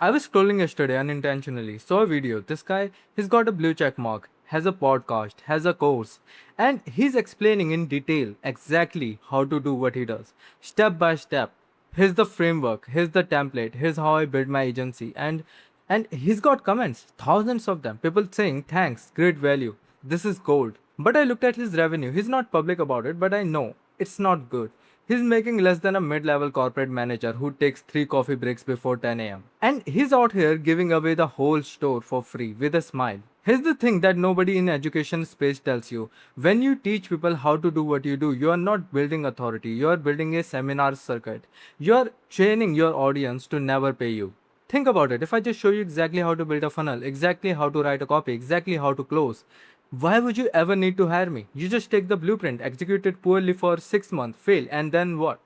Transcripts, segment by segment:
I was scrolling yesterday unintentionally, saw a video. This guy, he's got a blue check mark, has a podcast, has a course, and he's explaining in detail exactly how to do what he does, step by step. Here's the framework, here's the template, here's how I build my agency, and he's got comments, thousands of them, people saying thanks, great value, this is gold. But I looked at his revenue. He's not public about it, but I know it's not good. He's making less than a mid level corporate manager who takes 3 coffee breaks before 10 a.m. And he's out here giving away the whole store for free with a smile. Here's the thing that nobody in education space tells you. When you teach people how to do what you do, you are not building authority. You are building a seminar circuit. You are training your audience to never pay you. Think about it. If I just show you exactly how to build a funnel, exactly how to write a copy, exactly how to close, why would you ever need to hire me? You just take the blueprint, execute it poorly for 6 months, fail, and then what?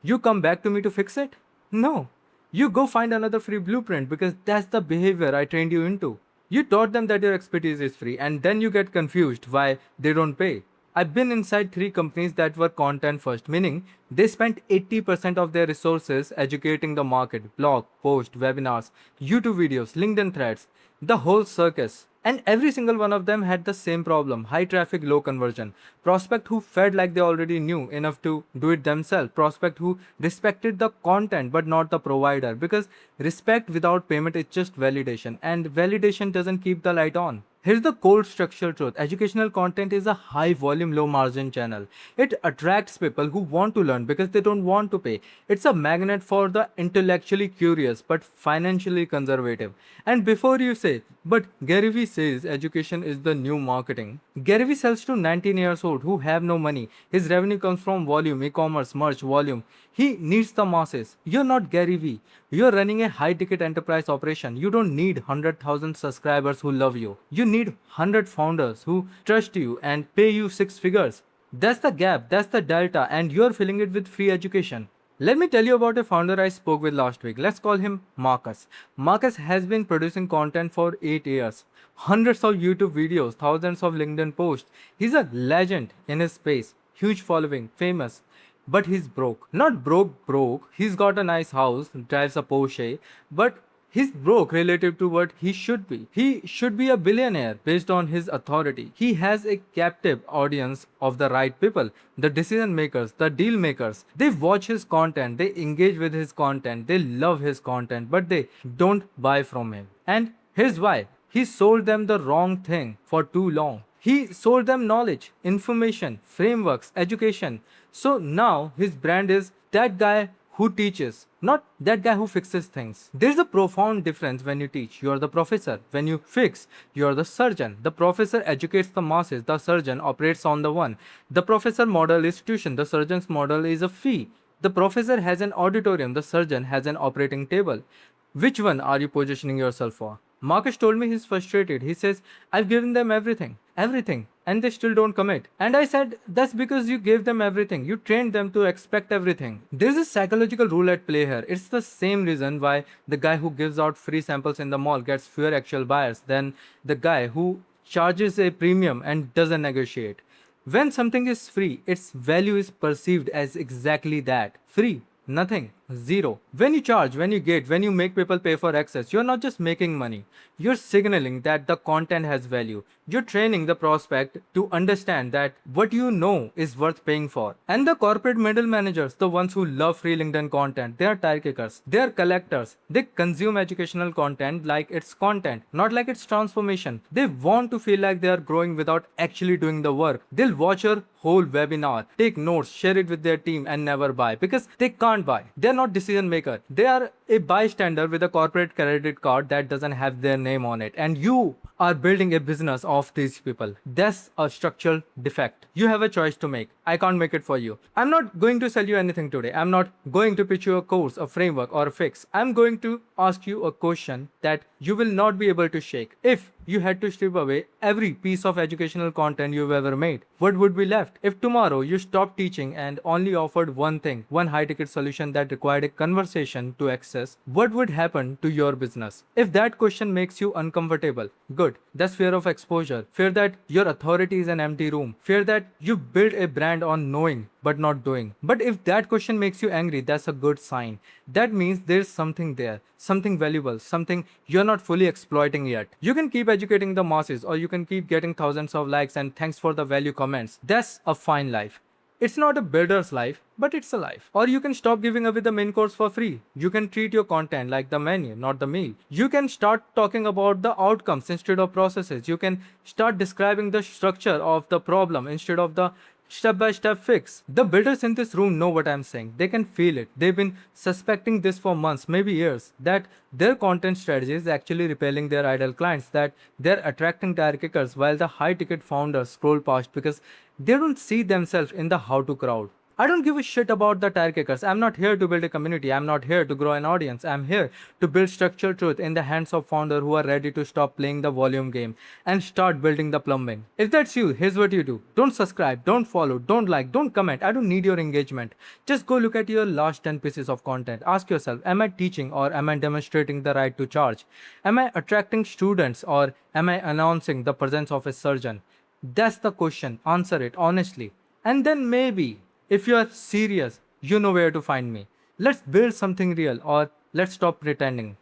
You come back to me to fix it? No. You go find another free blueprint because that's the behavior I trained you into. You taught them that your expertise is free and then you get confused why they don't pay. I've been inside 3 companies that were content first, meaning they spent 80% of their resources educating the market, blog, post, webinars, YouTube videos, LinkedIn threads, the whole circus. And every single one of them had the same problem: high traffic, low conversion. Prospect who felt like they already knew enough to do it themselves. Prospect who respected the content but not the provider. Because respect without payment is just validation, and validation doesn't keep the light on. Here's the cold structural truth: educational content is a high volume, low margin channel. It attracts people who want to learn because they don't want to pay. It's a magnet for the intellectually curious but financially conservative. And before you say, but Gary Vee says education is the new marketing. Gary Vee sells to 19 years old who have no money. His revenue comes from volume, e-commerce, merch, volume. He needs the masses. You're not Gary Vee. You're running a high-ticket enterprise operation. You don't need 100,000 subscribers who love you. You need 100 founders who trust you and pay you 6 figures. That's the gap, that's the delta, and you're filling it with free education. Let me tell you about a founder I spoke with last week. Let's call him Marcus. Marcus has been producing content for 8 years. Hundreds of YouTube videos, thousands of LinkedIn posts. He's a legend in his space. Huge following, famous. But he's broke. Not broke. He's got a nice house, drives a Porsche, but he's broke relative to what he should be. He should be a billionaire based on his authority. He has a captive audience of the right people, the decision makers, the deal makers. They watch his content, they engage with his content, they love his content, but they don't buy from him. And here's why: he sold them the wrong thing for too long. He sold them knowledge, information, frameworks, education. So now his brand is that guy who teaches, not that guy who fixes things. There's a profound difference when you teach. You're the professor. When you fix, you're the surgeon. The professor educates the masses. The surgeon operates on the one. The professor model is tuition. The surgeon's model is a fee. The professor has an auditorium. The surgeon has an operating table. Which one are you positioning yourself for? Marcus told me he's frustrated. He says, I've given them everything, and they still don't commit. And I said, that's because you gave them everything. You trained them to expect everything. There's a psychological rule at play here. It's the same reason why the guy who gives out free samples in the mall gets fewer actual buyers than the guy who charges a premium and doesn't negotiate. When something is free, its value is perceived as exactly that: free. Nothing. Zero. When you charge, when you get, when you make people pay for access, you're not just making money. You're signaling that the content has value. You're training the prospect to understand that what you know is worth paying for. And the corporate middle managers, the ones who love free LinkedIn content, they are tire kickers. They are collectors. They consume educational content like it's content, not like it's transformation. They want to feel like they are growing without actually doing the work. They'll watch your whole webinar, take notes, share it with their team, and never buy because they can't buy. They're not decision maker. They are a bystander with a corporate credit card that doesn't have their name on it. And you are building a business of these people. That's a structural defect. You have a choice to make. I can't make it for you. I'm not going to sell you anything today. I'm not going to pitch you a course, a framework, or a fix. I'm going to ask you a question that you will not be able to shake. If you had to strip away every piece of educational content you've ever made, what would be left? If tomorrow you stopped teaching and only offered one thing, one high ticket solution that required a conversation to access, what would happen to your business? If that question makes you uncomfortable, good. That's fear of exposure. Fear that your authority is an empty room. Fear that you build a brand on knowing but not doing. But if that question makes you angry, that's a good sign. That means there's something there, something valuable, something you're not fully exploiting yet. You can keep educating the masses, or you can keep getting thousands of likes and thanks for the value comments. That's a fine life. It's not a builder's life, but it's a life. Or you can stop giving away the main course for free. You can treat your content like the menu, not the meal. You can start talking about the outcomes instead of processes. You can start describing the structure of the problem instead of the step by step fix. The builders in this room know what I'm saying. They can feel it. They've been suspecting this for months, maybe years, that their content strategy is actually repelling their ideal clients, that they're attracting tire kickers while the high ticket founders scroll past because they don't see themselves in the how to crowd. I don't give a shit about the tire kickers. I'm not here to build a community. I'm not here to grow an audience. I'm here to build structural truth in the hands of founders who are ready to stop playing the volume game and start building the plumbing. If that's you, here's what you do. Don't subscribe, don't follow, don't like, don't comment. I don't need your engagement. Just go look at your last 10 pieces of content. Ask yourself, am I teaching or am I demonstrating the right to charge? Am I attracting students or am I announcing the presence of a surgeon? That's the question. Answer it honestly. And then maybe, if you are serious, you know where to find me. Let's build something real, or let's stop pretending.